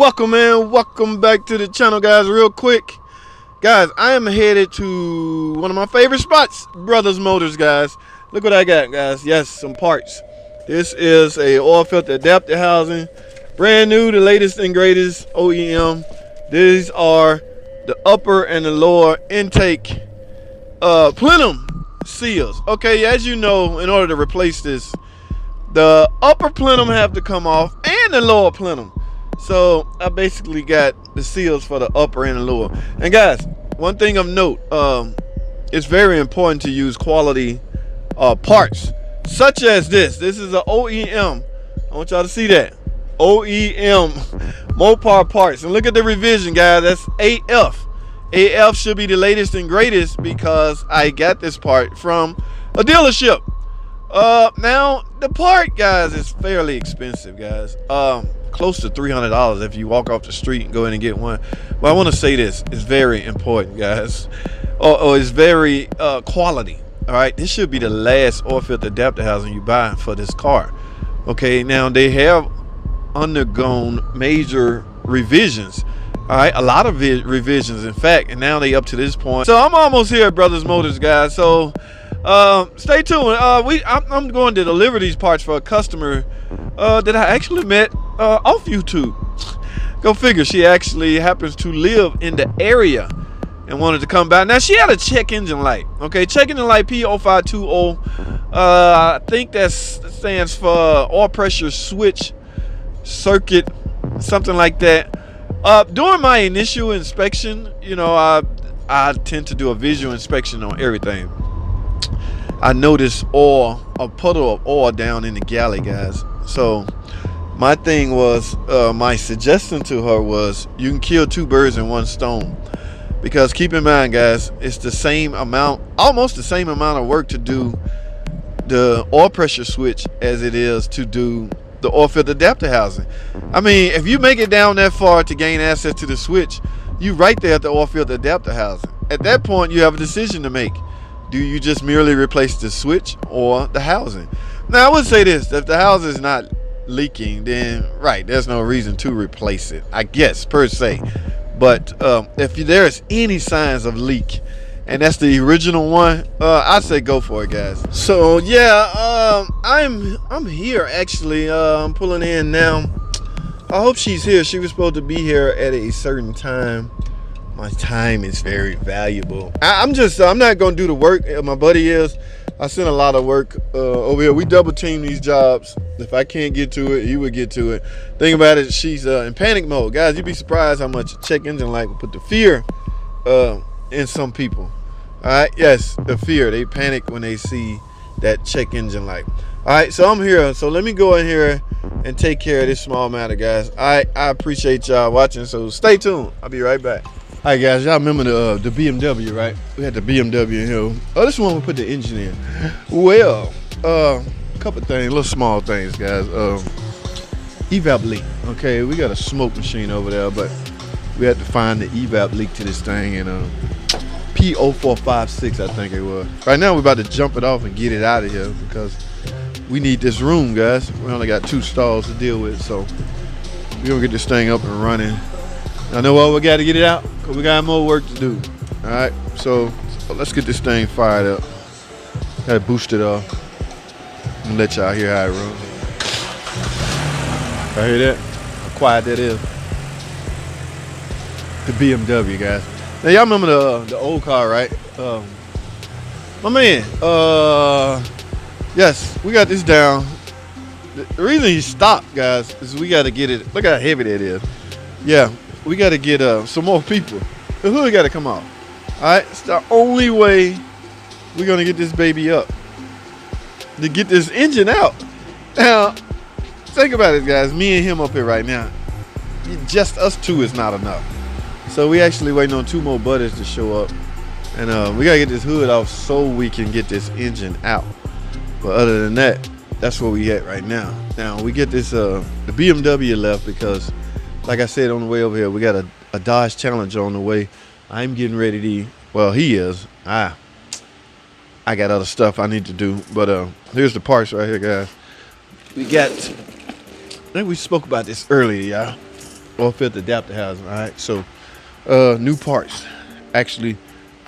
Welcome, man. Welcome back to the channel, guys. Real quick, guys, I am headed to one of my favorite spots, Brothers Motors, guys. Look what I got, guys. Yes, some parts. This is a oil filter adapter housing, brand new, the latest and greatest OEM. These are the upper and the lower intake plenum seals. Okay, as you know, in order to replace this, the upper plenum have to come off and the lower plenum. So I basically got the seals for the upper and the lower. And guys, one thing of note, it's very important to use quality parts, such as this. This is an OEM. I want y'all to see that. OEM Mopar parts. And look at the revision, guys. That's AF. AF should be the latest and greatest because I got this part from a dealership. Now the part, guys, is fairly expensive, guys. Close to $300 if you walk off the street and go in and get one. But I want to say this is very important, guys. It's very quality. All right, this should be the last oil filter adapter housing you buy for this car. Okay, now they have undergone major revisions. All right, a lot of revisions, in fact, and now they up to this point. So I'm almost here at Brothers Motors, guys. So stay tuned. I'm going to deliver these parts for a customer that I actually met off YouTube. Go figure, she actually happens to live in the area and wanted to come by. Now she had a check engine light. Okay, check engine light P0520. I think that stands for oil pressure switch circuit, something like that. During my initial inspection, you know, I tend to do a visual inspection on everything. I noticed a puddle of oil down in the galley, guys. So my thing was, my suggestion to her was, you can kill two birds in one stone. Because keep in mind, guys, it's the same amount, almost the same amount of work to do the oil pressure switch as it is to do the oil filter adapter housing. I mean, if you make it down that far to gain access to the switch, you right there at the oil filter adapter housing. At that point, you have a decision to make. Do you just merely replace the switch or the housing? Now, I would say this: if the housing is not leaking, then right, there's no reason to replace it, I guess, per se. But if there's any signs of leak, and that's the original one, I'd say go for it, guys. So yeah, I'm here actually. I'm pulling in now. I hope she's here. She was supposed to be here at a certain time. My time is very valuable. I'm not gonna do the work. My buddy is. I sent a lot of work over here. We double team these jobs. If I can't get to it, he would get to it. Think about it, she's in panic mode. Guys, you'd be surprised how much check engine light will put the fear in some people. All right, yes, the fear. They panic when they see that check engine light. All right, so I'm here. So let me go in here and take care of this small matter, guys. I appreciate y'all watching, so stay tuned. I'll be right back. All right, guys, y'all remember the BMW, right? We had the BMW in here. Oh, this one we put the engine in. Well, a couple things, little small things, guys. Evap leak. Okay, we got a smoke machine over there, but we had to find the evap leak to this thing, and P0456, I think it was. Right now, we're about to jump it off and get it out of here because we need this room, guys. We only got 2 stalls to deal with, so we're gonna get this thing up and running. I know what we got to get it out because we got more work to do. All right, so let's get this thing fired up. Got to boost it off and let y'all hear how it runs. I hear that? How quiet that is. The BMW, guys. Now y'all remember the old car, right? My man. Yes, we got this down. The reason he stopped, guys, is we got to get it. Look how heavy that is. Yeah. We got to get some more people. The hood got to come off. All right, it's the only way we're gonna get this baby up, to get this engine out. Now, think about it, guys. Me and him up here right now. Just us two is not enough. So we actually waiting on 2 more buddies to show up, and we gotta get this hood off so we can get this engine out. But other than that, that's where we at right now. Now we get this the BMW left because, like I said on the way over here, we got a Dodge Challenger on the way. I'm getting ready to, well, he is. I got other stuff I need to do. But here's the parts right here, guys. We got, I think we spoke about this earlier, y'all. oil filter adapter housing. All right, so new parts, actually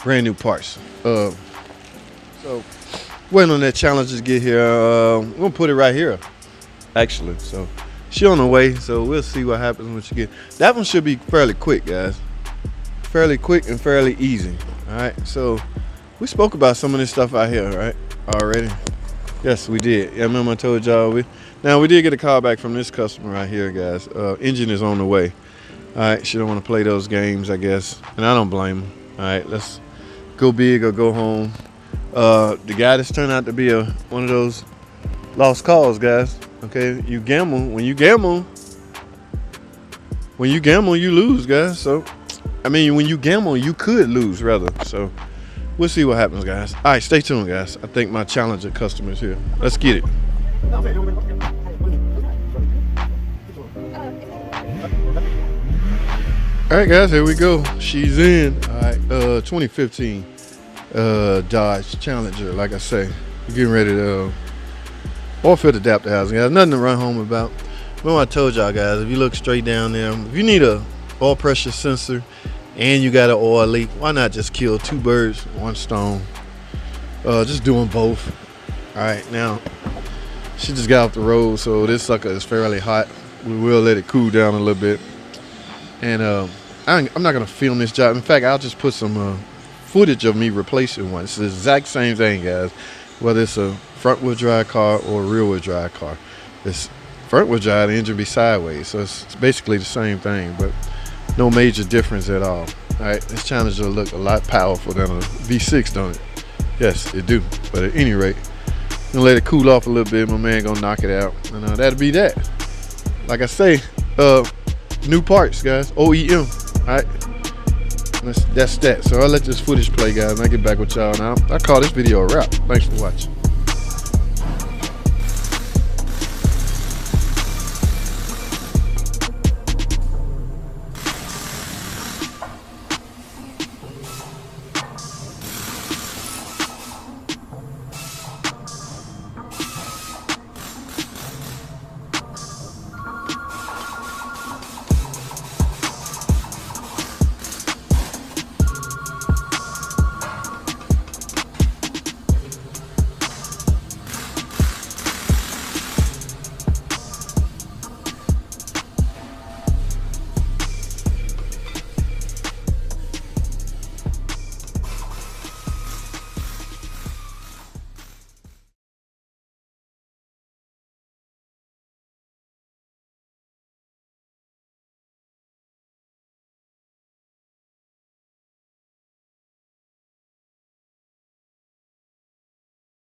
brand new parts. So waiting on that Challenger to get here. I'm gonna put it right here, actually. So she on the way, so we'll see what happens when she get. That one should be fairly quick, guys. Fairly quick and fairly easy. All right, so we spoke about some of this stuff out here, right? Already. Yes, we did. Yeah, remember I told y'all we did get a call back from this customer right here, guys. Engine is on the way. All right, she don't want to play those games, I guess, and I don't blame her. All right, let's go big or go home. The guy that's turned out to be one of those lost cause, guys. Okay, you gamble. When you gamble, you lose, guys. So, I mean, when you gamble, you could lose, rather. So, we'll see what happens, guys. All right, stay tuned, guys. I think my Challenger customer is here. Let's get it. All right, guys, here we go. She's in. All right, 2015 Dodge Challenger. Like I say, we're getting ready to oil filter adapter housing, guys. Nothing to run home about. Remember I told y'all, guys, if you look straight down there, if you need a oil pressure sensor and you got an oil leak, why not just kill two birds with one stone? Just doing both. All right, now she just got off the road, so this sucker is fairly hot. We will let it cool down a little bit. And I'm not gonna film this job. In fact, I'll just put some footage of me replacing one. It's the exact same thing, guys. Whether it's a front wheel drive car or a rear wheel drive car. It's front wheel drive, the engine be sideways, so it's basically the same thing, but no major difference at all. All right, this Challenger will look a lot powerful than a V6, don't it? Yes, it do. But at any rate, I'm gonna let it cool off a little bit. My man gonna knock it out, and that'll be that. Like I say, new parts, guys. OEM. All right, that's that. So I'll let this footage play, guys, and I'll get back with y'all. Now I'll call this video a wrap. Thanks for watching.